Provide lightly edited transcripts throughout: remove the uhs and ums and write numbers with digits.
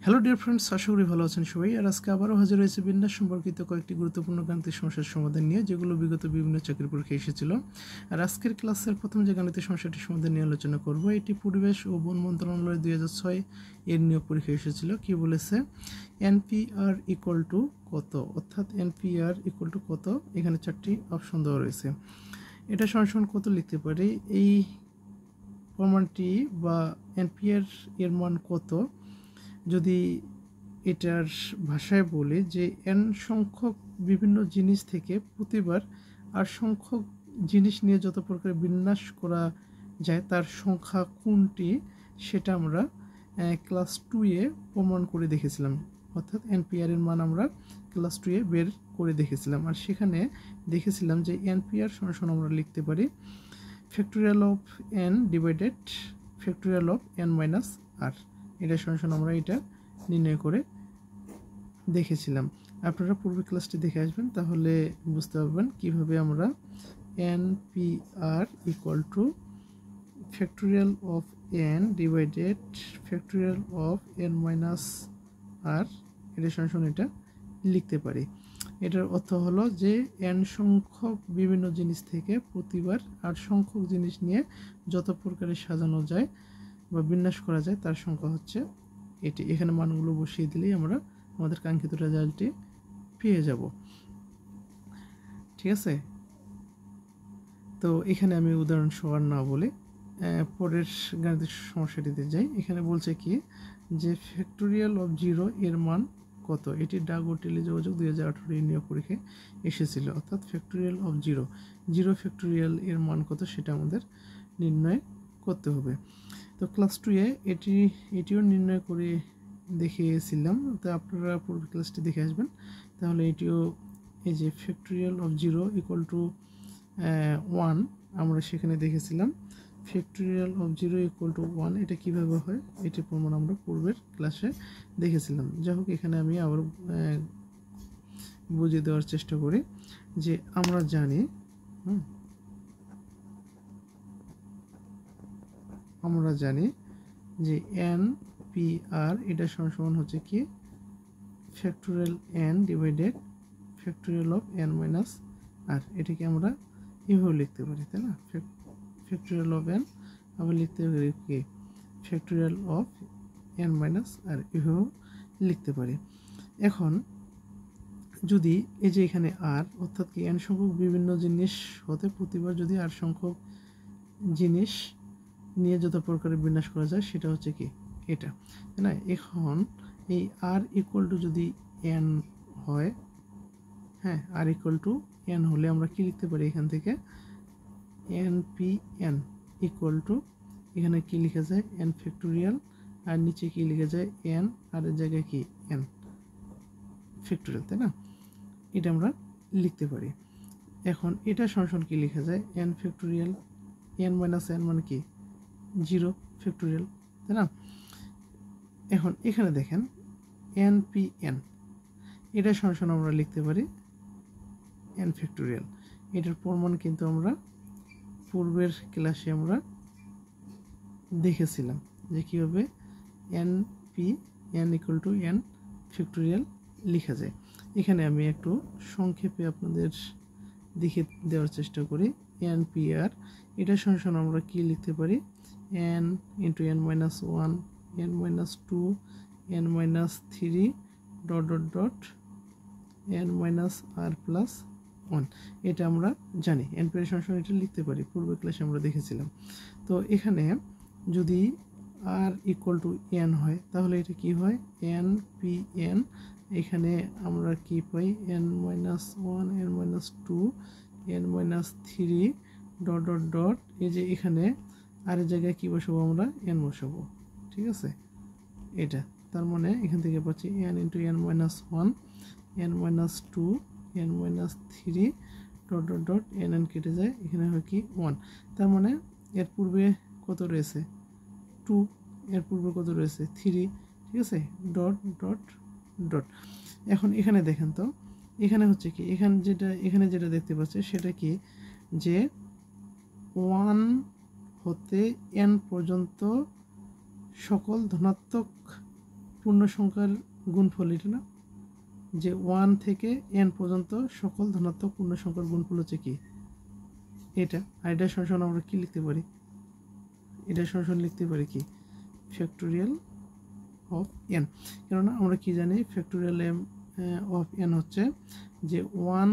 Hello dear friends, আশা করি ভালো আছেন সবাই। আর আজকে আবারও হাজির হয়েছে বিন্যাস সম্পর্কিত কয়েকটি গুরুত্বপূর্ণ গাণিতিক সমস্যার সমাধান নিয়ে, যেগুলো বিগত বিভিন্ন চাকরির পরীক্ষায় এসেছিল। আর আজকের ক্লাসের প্রথম যে গাণিতিক সমস্যাটির সমাধান নিয়ে আলোচনা করব, এটি পরিবেশ ও বন মন্ত্রণালয় 2006 এর নিয়োগ পরীক্ষায় এসেছিল। কি বলেছে? এনপিআর ইকুয়াল টু কত, অর্থাৎ এনপিআর ইকুয়াল টু কত, এখানে চারটি অপশন দেওয়া রয়েছে। এটা সমান কত লিখতে পারি? এই প্রমাণটি বা এনপিআর এর মান কত যদি এটার ভাষায় বলে যে এন সংখ্যক বিভিন্ন জিনিস থেকে প্রতিবার আর সংখ্যক জিনিস নিয়ে যত প্রকার বিন্যাস করা যায় তার সংখ্যা কোনটি, সেটা আমরা ক্লাস 2-এ প্রমাণ করে দেখেছিলাম। অর্থাৎ এনপিআর এর মান আমরা ক্লাস 2-এ বের করে দেখেছিলাম। আর সেখানে দেখেছিলাম যে এনপিআর সমান আমরা লিখতে পারি factorial of n divided factorial of n minus r. এটা সমান আমরা এটা নির্ণয় করে দেখেছিলাম। আপনারা পূর্বের ক্লাসটি দেখে আসবেন, তাহলে বুঝতে পারবেন কিভাবে আমরা n p r equal to factorial of n divided factorial of n minus r এটা সমান এটা লিখতে পারি। এটার অর্থ হলো যে এন সংখ্যক বিভিন্ন জিনিস থেকে প্রতিবার আর সংখ্যক জিনিস নিয়ে যত প্রকারে সাজানো যায় বা বিন্যাস করা যায় তার সংখ্যা হচ্ছে এটি। এখানে মানগুলো বসিয়ে দিলেই আমরা আমাদের কাঙ্ক্ষিত রেজাল্টটি পেয়ে যাব। ঠিক আছে, তো এখানে আমি উদাহরণ সবার না বলে পরের গাণিতিক সমস্যাটিতে যাই। এখানে বলছে কি যে ফ্যাক্টোরিয়াল অফ 0 এর মান কত। এটি ডাক ও টেলিযোগাযোগ 2018 নিয়োগ পরীক্ষায় এসেছিল। অর্থাৎ ফ্যাক্টোরিয়াল অফ 0 ফ্যাক্টোরিয়াল এর মান কত সেটা আমাদের নির্ণয় করতে হবে। তো ক্লাস 2-এ এটিও নির্ণয় করে দেখিয়েছিলাম, তো আপনারা পূর্ব ক্লাসটি দেখে আসবেন, তাহলে এটিও এই যে ফ্যাক্টোরিয়াল অফ 0 ইকুয়াল টু 1 আমরা সেখানে দেখেছিলাম। ফ্যাক্টোরিয়াল অফ 0 ইকুয়াল টু 1 এটা কীভাবে হয় এটি প্রমাণ আমরা পূর্বের ক্লাসে দেখেছিলাম। যাই হোক, এখানে আমি আবার বুঝিয়ে দেওয়ার চেষ্টা করি যে আমরা জানি যে এন পি আর এটা সমান হচ্ছে কি factorial n divided factorial of n minus r. এটাকে আমরা এভাবে লিখতে পারি, তাই না? ফ্যাক্টোরিয়াল অফ এন আবার লিখতে পারি কি ফ্যাক্টোরিয়াল অফ এন মাইনাস আর, এভাবেও লিখতে পারি। এখন যদি এই যে এখানে আর, অর্থাৎ কি এন সংখ্যক বিভিন্ন জিনিস হতে প্রতিবার যদি আর সংখ্যক জিনিস নিয়ে যত প্রকারের বিন্যাস করা যায় সেটা হচ্ছে কি এটা, তাই না? এখন এই আর ইকুয়াল টু যদি এন হয়, হ্যাঁ, আর ইকুয়াল টু এন হলে আমরা কি লিখতে পারি এখান থেকে N P N equal to এখানে কি লিখা যায় এন ফ্যাক্টোরিয়াল আর নিচে কি লিখা যায় এন আর এর জায়গায় কি এন ফ্যাক্টোরিয়াল, তাই না? এটা আমরা লিখতে পারি। এখন এটা সমান কি লেখা যায় N factorial N minus N মানে কি 0 ফ্যাক্টোরিয়াল, তাই না? এখন এখানে দেখেন এন পি এন এটা সমান আমরা লিখতে পারি এন ফ্যাক্টোরিয়াল। এটার প্রমাণ কিন্তু আমরা পূর্বের ক্লাসে আমরা দেখেছিলাম যে কীভাবে N P N equal to N factorial লেখা যায়। এখানে আমি একটু সংক্ষেপে আপনাদের দেখে দেওয়ার চেষ্টা করি। এন পি আর এটা সমান আমরা কি লিখতে পারি n into n minus 1 n minus 2 n minus 3 dot dot dot n minus r plus 1। এটা আমরা জানি এন পি আর সমান এটা লিখতে পারি, পূর্বের ক্লাসে আমরা দেখেছিলাম। তো এখানে যদি আর ইকুয়াল টু এন হয় তাহলে এটা কি হয় এন পি এন, এখানে আমরা কি পাই n minus 1 n minus 2 n minus 3 dot dot dot, এই যে এখানে আর এর জায়গায় কি বসাবো আমরা এন বসাবো, ঠিক আছে? এটা তার মানে এখান থেকে পাচ্ছি N into n minus 1 n minus 2 n minus 3 dot dot dot N N কেটে যায়, এখানে হয় কি 1। তার মানে এর পূর্বে কত রয়েছে 2, এর পূর্বে কত রয়েছে 3, ঠিক আছে? Dot dot dot. এখন এখানে দেখেন তো এখানে হচ্ছে কি এখানে যেটা দেখতে পাচ্ছি সেটা কি যে 1 হতে n পর্যন্ত সকল ধনাত্মক পূর্ণ সংখ্যার গুণফল, এটা না, যে 1 থেকে n পর্যন্ত সকল ধনাত্মক পূর্ণ সংখ্যার গুণফল হচ্ছে কি এটা। আর এটা সমান আমরা কি লিখতে পারি, এটা সমান লিখতে পারি কি ফ্যাক্টোরিয়াল অফ n। কেননা আমরা কি জানি ফ্যাক্টোরিয়াল অফ n হচ্ছে যে 1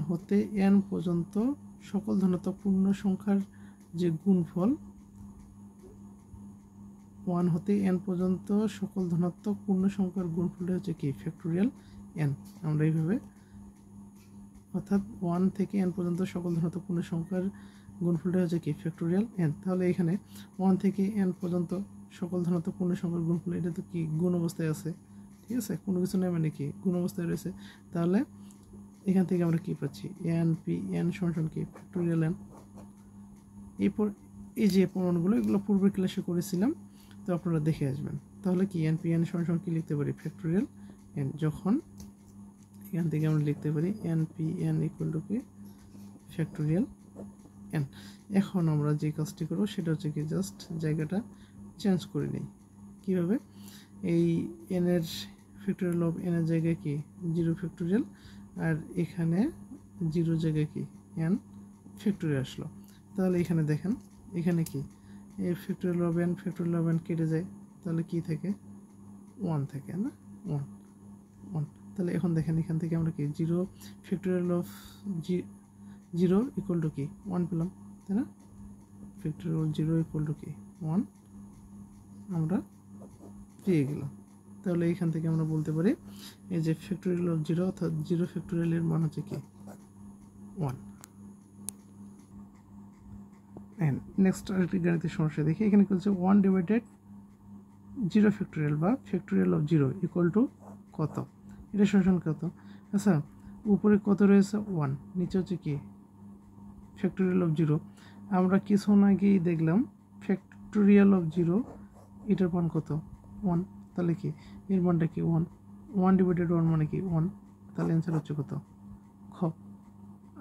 হতে n পর্যন্ত সকল ধনাত্মক পূর্ণ সংখ্যার যে গুণফল, 1 হতে n পর্যন্ত সকল ধনাত্মক পূর্ণ সংখ্যার গুণফলটা হচ্ছে কি ফ্যাক্টোরিয়াল n। আমরা এইভাবে, অর্থাৎ 1 থেকে n পর্যন্ত সকল ধনাত্মক পূর্ণ সংখ্যার গুণফলটা হচ্ছে কি ফ্যাক্টোরিয়াল n। তাহলে এখানে 1 থেকে n পর্যন্ত সকল ধনাত্মক পূর্ণ সংখ্যার গুণফল, এটা তো কি গুণ অবস্থায় আছে, ঠিক আছে, কোনো কিছু নেই মানে কি গুণ অবস্থায় রয়েছে। তাহলে এখান থেকে আমরা কি পাচ্ছি n p n সমান কি ফ্যাক্টোরিয়াল n। এরপর এই যে প্রমাণগুলো এগুলো পূর্বের ক্লাসে করেছিলাম, তো আপনারা দেখে আসবেন। তাহলে কি n p n সমান কি লিখতে পারি ফ্যাক্টোরিয়াল n, যখন এখান থেকে আমরা লিখতে পারি n p n equal to কি ফ্যাক্টোরিয়াল n। এখন আমরা যে কাজটি করবো সেটা হচ্ছে কি জাস্ট জায়গাটা চেঞ্জ করে নিই। কীভাবে, এই n এর ফ্যাক্টোরিয়াল অফ n এর জায়গায় কি 0 ফ্যাক্টোরিয়াল, আর এখানে 0 জায়গায় কি n ফ্যাক্টোরিয়াল আসলো। তাহলে এখানে দেখেন এখানে কি এই ফ্যাক্টোরিয়াল অফ n কেটে যায়, তাহলে কি থাকে 1 থাকে না, 1। তাহলে এখন দেখেন এখান থেকে আমরা কি 0 ফ্যাক্টোরিয়াল অফ 0 ইকুয়াল টু কি 1 পেলাম, তাই না, ফ্যাক্টোরিয়াল অফ 0 ইকুয়াল টু কি 1 আমরা পেয়ে গেলাম। তাহলে এখান থেকে আমরা বলতে পারি এই যে ফ্যাক্টোরিয়াল অফ 0 অর্থাৎ 0 ফ্যাক্টোরিয়ালের মান হচ্ছে কি 1। নেক্সট আরেকটি গাণিতিক সমস্যা দেখি। এখানে বলছে 1 ডিভাইডেড 0 ফ্যাক্টোরিয়াল বা ফ্যাক্টোরিয়াল অফ 0 ইকুয়াল টু কত, এটা সমান কত। আচ্ছা, উপরে কত রয়েছে 1, নিচে হচ্ছে কি ফ্যাক্টোরিয়াল অফ 0। আমরা কিছুক্ষণ আগেই দেখলাম ফ্যাক্টোরিয়াল অফ 0 এটার মান কত 1, তাহলে কি এর মানটা কি 1 ডিভাইডেড 1 মানে কি 1। তাহলে অ্যান্সার হচ্ছে কত খ।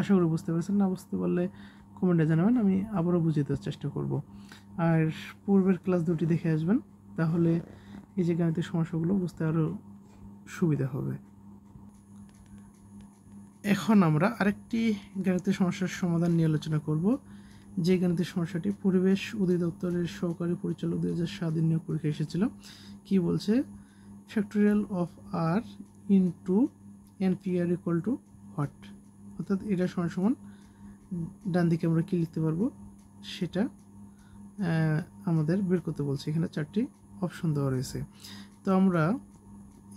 আশা করি বুঝতে পারছেন, না বুঝতে পারলে কমেন্টে জানাবেন, আমি আবারও বুঝিয়ে দেওয়ার চেষ্টা করব। আর পূর্বের ক্লাস দুটি দেখে আসবেন, তাহলে এই যে গাণিতিক সমস্যাগুলো বুঝতে আরও সুবিধা হবে। এখন আমরা আরেকটি গাণিতিক সমস্যার সমাধান নিয়ে আলোচনা করব, যে গাণিতিক সমস্যাটি পরিবেশ অধিদপ্তরের সহকারী পরিচালক 2007 নিয়োগ পরীক্ষা এসেছিল। কি বলছে, factorial of r into npr equal to what, অর্থাৎ এটা সমান ডান দিকে আমরা কি লিখতে পারবো সেটা আমাদের বের করতে বলছে। এখানে 4টি অপশন দেওয়া রয়েছে। তো আমরা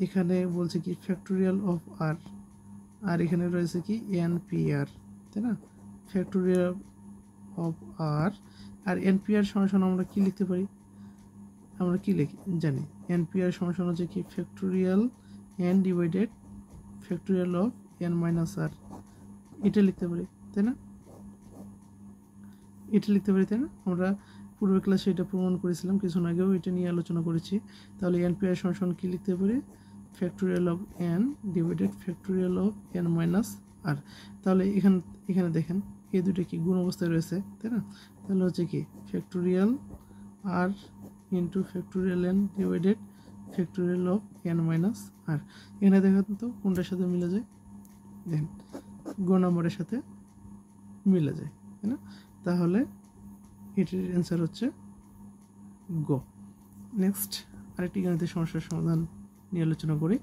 এখানে বলছে কি ফ্যাক্টোরিয়াল অফ r, আর এখানে রয়েছে কি npr, তাই না, ফ্যাক্টোরিয়াল অফ r আর npr সমান আমরা কি লিখতে পারি, আমরা কি লিখি জানি npr সমান হচ্ছে কি factorial n divided factorial of n minus r, এটা লিখতে পারি, তাই না, এটা লিখতে পারি, তাই না। আমরা পূর্বের ক্লাসে এটা প্রমাণ করেছিলাম, কিছুক্ষণ আগেও এটা নিয়ে আলোচনা করেছি। তাহলে npr সমান কি লিখতে পারি factorial of n divided factorial of n minus r। তাহলে এখানে দেখেন এই দুটো কি গুণ অবস্থায় রয়েছে, তাই না। তাহলে হচ্ছে কি factorial r into factorial n divided factorial of n minus r। এখানে দেখেন তো কোনটার সাথে মিলে যায়, দেখেন গো নম্বরের সাথে মিলে যায়, তাই না। তাহলে এটির অ্যান্সার হচ্ছে গো। নেক্সট আরেকটি গাণিতিক সমস্যার সমাধান নিয়ে আলোচনা করি।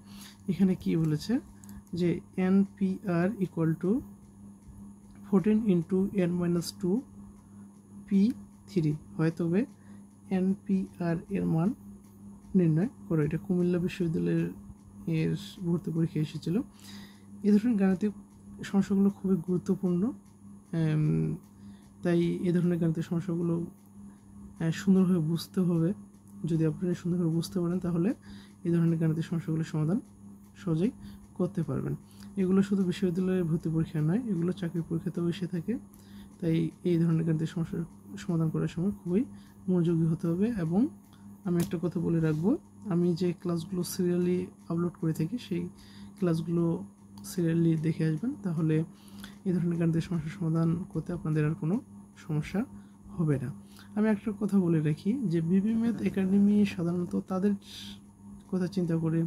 এখানে কি বলেছে যে npr equal to 14 into n minus 2 p3 হয়, তবে npr এর মান নির্ণয় করো। এটা কুমিল্লা বিশ্ববিদ্যালয়ের ভর্তি পরীক্ষা এসেছিল। এই ধরনের গাণিতিক সমস্যাগুলো খুবই গুরুত্বপূর্ণ, তাই এই ধরনের গাণিতিক সমস্যাগুলো সুন্দরভাবে বুঝতে হবে। যদি আপনারা সুন্দরভাবে বুঝতে পারেন তাহলে এই ধরনের গাণিতিক সমস্যাগুলোর সমাধান সহজেই করতে পারবেন। এগুলো শুধু বিশ্ববিদ্যালয়ের ভর্তি পরীক্ষা নয়, এগুলো চাকরির পরীক্ষাতেও এসে থাকে। তাই এই ধরনের গাণিতিক সমস্যার সমাধান করার সময় খুবই মনোযোগী হতে হবে। এবং আমি একটা কথা বলে রাখবো, আমি যে ক্লাসগুলো সিরিয়ালি আপলোড করে থাকি সেই ক্লাসগুলো সিরিয়ালি দেখে আসবেন, তাহলে এই ধরনের গাণিতিক সমস্যার সমাধান করতে আপনাদের আর কোনো সমস্যা হবে না। আমি একটা কথা বলে রাখি যে বিবি ম্যাথ একাডেমি সাধারণত তাদের কথা চিন্তা করে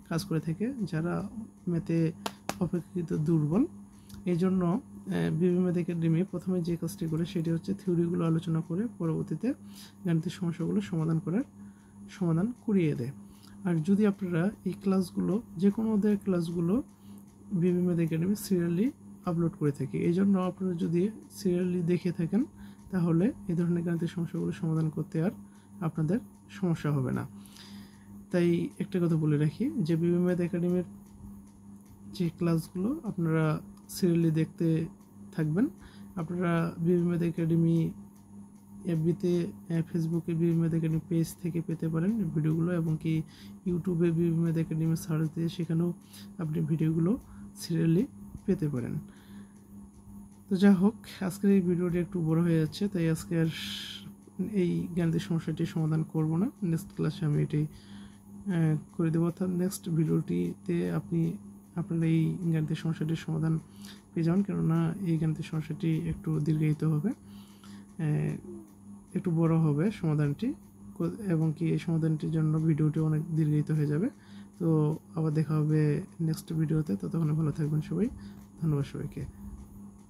কাজ করে থাকে যারা ম্যাথে অপেক্ষাকৃত দুর্বল। এই জন্য বিবি ম্যাথ একাডেমি প্রথমে যে কাজটি করে সেটি হচ্ছে থিওরিগুলো আলোচনা করে পরবর্তীতে গাণিতিক সমস্যাগুলো সমাধান করিয়ে দেয়। আর যদি আপনারা এই ক্লাসগুলো যে কোনো ওদের ক্লাসগুলো বিবি ম্যাথ একাডেমি সিরিয়ালি আপলোড করে থাকি, এই জন্য আপনারা যদি সিরিয়ালি দেখে থাকেন তাহলে এই ধরনের গাণিতিক সমস্যাগুলো সমাধান করতে আর আপনাদের সমস্যা হবে না। তাই একটা কথা বলে রাখি যে বিবি ম্যাথ একাডেমির যে ক্লাসগুলো আপনারা সিরিয়ালি দেখতে থাকবেন। আপনারা বিবি ম্যাথ একাডেমি এফবিতে, ফেসবুকে বিবি ম্যাথ একাডেমি পেজ থেকে পেতে পারেন ভিডিওগুলো, এবং কি ইউটিউবে বিবি ম্যাথ একাডেমি সার্চ দিয়ে সেখানেও আপনি ভিডিওগুলো সিরিয়ালি পেতে পারেন। তো যা হোক, আজকের এই ভিডিওটি একটু বড় হয়ে যাচ্ছে, তাই আজকে আর এই গাণিতিক সমস্যাটি সমাধান করব না। নেক্সট ক্লাসে আমি এটি করে দেবো, অর্থাৎ নেক্সট ভিডিওটিতে আপনারা এই গাণিতিক সমস্যাটির সমাধান পেয়ে যাবেন, কেননা এই গাণিতিক সমস্যাটি একটু দীর্ঘায়িত হবে, একটু বড় হবে সমাধানটি, এবং কি এই সমাধানটির জন্য ভিডিওটি অনেক দীর্ঘায়িত হয়ে যাবে। তো আবার দেখা হবে নেক্সট ভিডিওতে। ততক্ষণে ভালো থাকবেন সবাই। ধন্যবাদ সবাইকে।